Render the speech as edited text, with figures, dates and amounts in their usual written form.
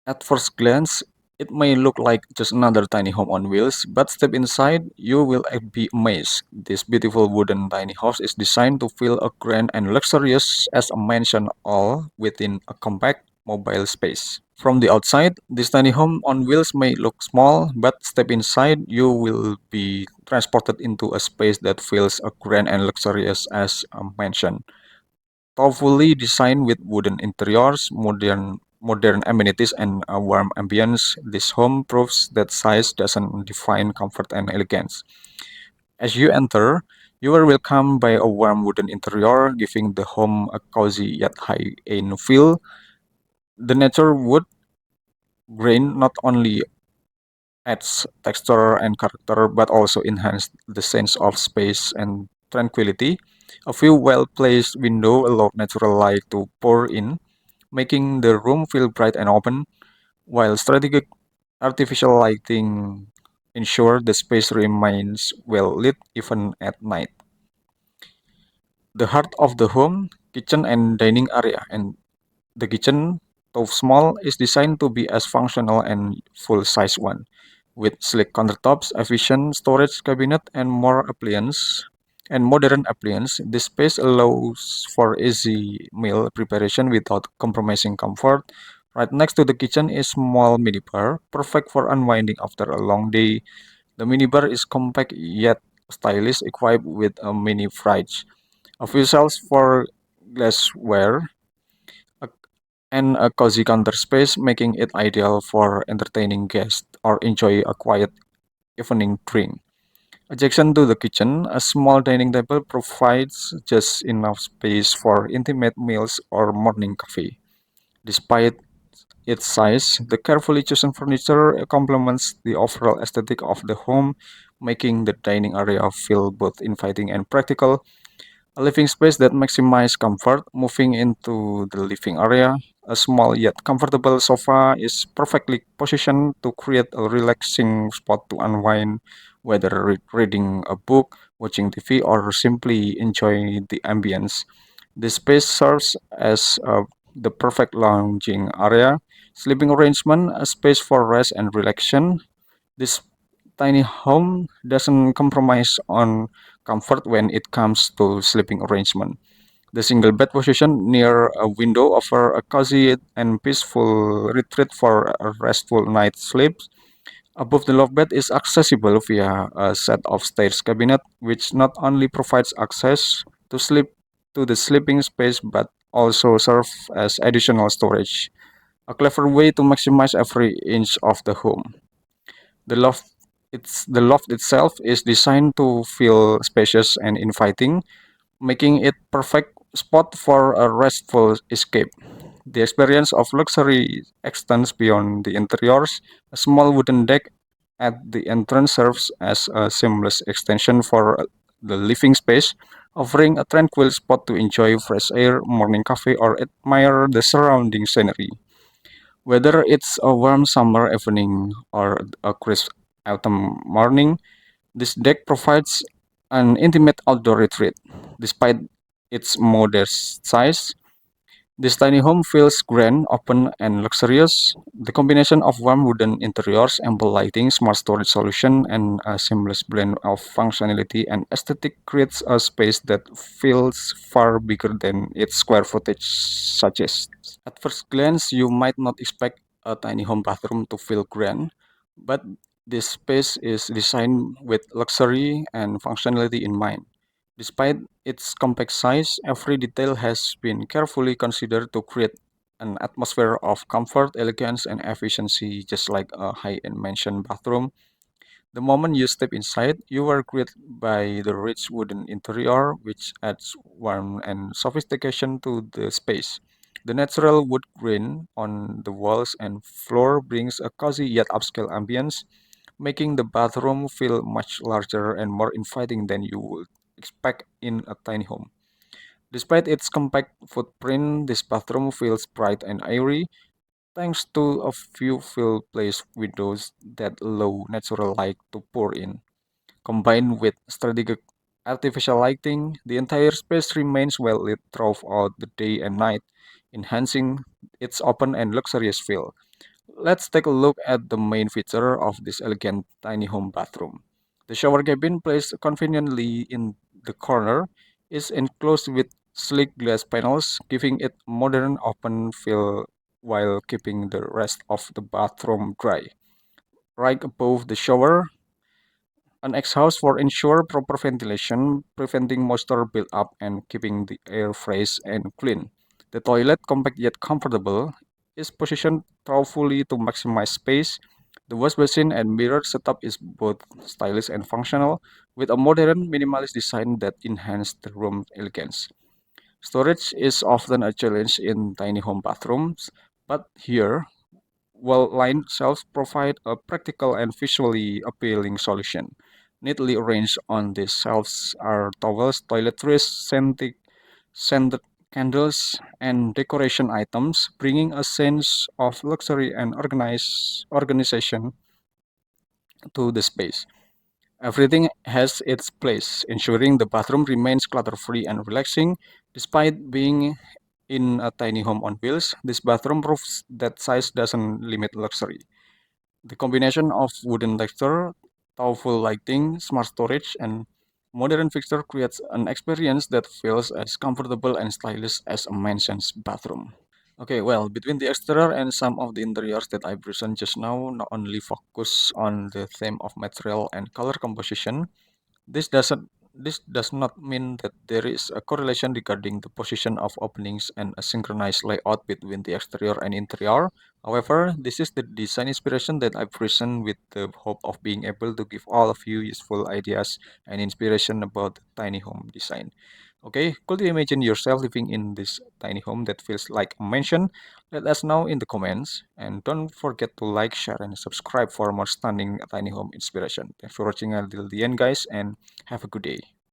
At first glance, it may look like just another tiny home on wheels, but step inside, you will be amazed. This beautiful wooden tiny house is designed to feel a grand and luxurious as a mansion all within a compact mobile space. From the outside, this tiny home on wheels may look small, but step inside, you will be transported into a space that feels as grand and luxurious as a mansion. Thoughtfully designed with wooden interiors, modern amenities, and a warm ambience, this home proves that size doesn't define comfort and elegance. As you enter, you are welcomed by a warm wooden interior, giving the home a cozy yet high-end feel. The natural wood grain not only adds texture and character but also enhance the sense of space and tranquility. A few well-placed windows allow natural light to pour in, making the room feel bright and open, while strategic artificial lighting ensure the space remains well lit even at night. The heart of the home, kitchen and dining area, and the kitchen, though small, is designed to be as functional and full-size one. With sleek countertops, efficient storage cabinet, and modern appliance, this space allows for easy meal preparation without compromising comfort. Right next to the kitchen is small minibar, perfect for unwinding after a long day. The minibar is compact yet stylish, equipped with a mini fridge, a few shelves for glassware, a and a cozy counter space, making it ideal for entertaining guests or enjoy a quiet evening drink. Adjacent to the kitchen, a small dining table provides just enough space for intimate meals or morning coffee. Despite its size, the carefully chosen furniture complements the overall aesthetic of the home, making the dining area feel both inviting and practical. A living space that maximizes comfort. Moving into the living area, a small yet comfortable sofa is perfectly positioned to create a relaxing spot to unwind, whether reading a book, watching TV, or simply enjoying the ambience. This space serves as the perfect lounging area, sleeping arrangement, a space for rest and relaxation. This tiny home doesn't compromise on comfort when it comes to sleeping arrangement. The single bed position near a window offer a cozy and peaceful retreat for a restful night's sleep. Above the loft bed is accessible via a set of stairs cabinet, which not only provides access to sleep to the sleeping space but also serve as additional storage. A clever way to maximize every inch of the home. The loft itself is designed to feel spacious and inviting, making it perfect spot for a restful escape. The experience of luxury extends beyond the interiors. A small wooden deck at the entrance serves as a seamless extension for the living space, offering a tranquil spot to enjoy fresh air, morning coffee, or admire the surrounding scenery. Whether it's a warm summer evening or a crisp autumn morning, this deck provides an intimate outdoor retreat. Despite its modest size, this tiny home feels grand, open, and luxurious. The combination of warm wooden interiors, ample lighting, smart storage solution, and a seamless blend of functionality and aesthetic creates a space that feels far bigger than its square footage suggests. At first glance, you might not expect a tiny home bathroom to feel grand, but this space is designed with luxury and functionality in mind. Despite its compact size, every detail has been carefully considered to create an atmosphere of comfort, elegance, and efficiency, just like a high-end mansion bathroom. The moment you step inside, you are greeted by the rich wooden interior, which adds warmth and sophistication to the space. The natural wood grain on the walls and floor brings a cozy yet upscale ambience, making the bathroom feel much larger and more inviting than you would expect in a tiny home. Despite its compact footprint, this bathroom feels bright and airy, thanks to a few fill-place windows that allow natural light to pour in. Combined with strategic artificial lighting, the entire space remains well lit throughout the day and night, enhancing its open and luxurious feel. Let's take a look at the main feature of this elegant tiny home bathroom. The shower cabin, placed conveniently in the corner, is enclosed with sleek glass panels, giving it a modern open feel while keeping the rest of the bathroom dry. Right above the shower, an exhaust for ensure proper ventilation, preventing moisture buildup and keeping the air fresh and clean. The toilet, compact yet comfortable, is positioned thoughtfully to maximize space. The wash basin and mirror setup is both stylish and functional, with a modern, minimalist design that enhances the room's elegance. Storage is often a challenge in tiny home bathrooms, but here, well-lined shelves provide a practical and visually appealing solution. Neatly arranged on these shelves are towels, toiletries, scented candles, and decoration items, bringing a sense of luxury and organization to the space. Everything has its place, ensuring the bathroom remains clutter-free and relaxing. Despite being in a tiny home on wheels, this bathroom proves that size doesn't limit luxury. The combination of wooden texture, thoughtful lighting, smart storage, and modern fixture creates an experience that feels as comfortable and stylish as a mansion's bathroom. Okay, well, between the exterior and some of the interiors that I present just now, not only focus on the theme of material and color composition, this does not mean that there is a correlation regarding the position of openings and a synchronized layout between the exterior and interior. However, this is the design inspiration that I present with the hope of being able to give all of you useful ideas and inspiration about tiny home design. Okay, could you imagine yourself living in this tiny home that feels like a mansion? Let us know in the comments. And don't forget to like, share, and subscribe for more stunning tiny home inspiration. Thanks for watching until the end, guys, and have a good day.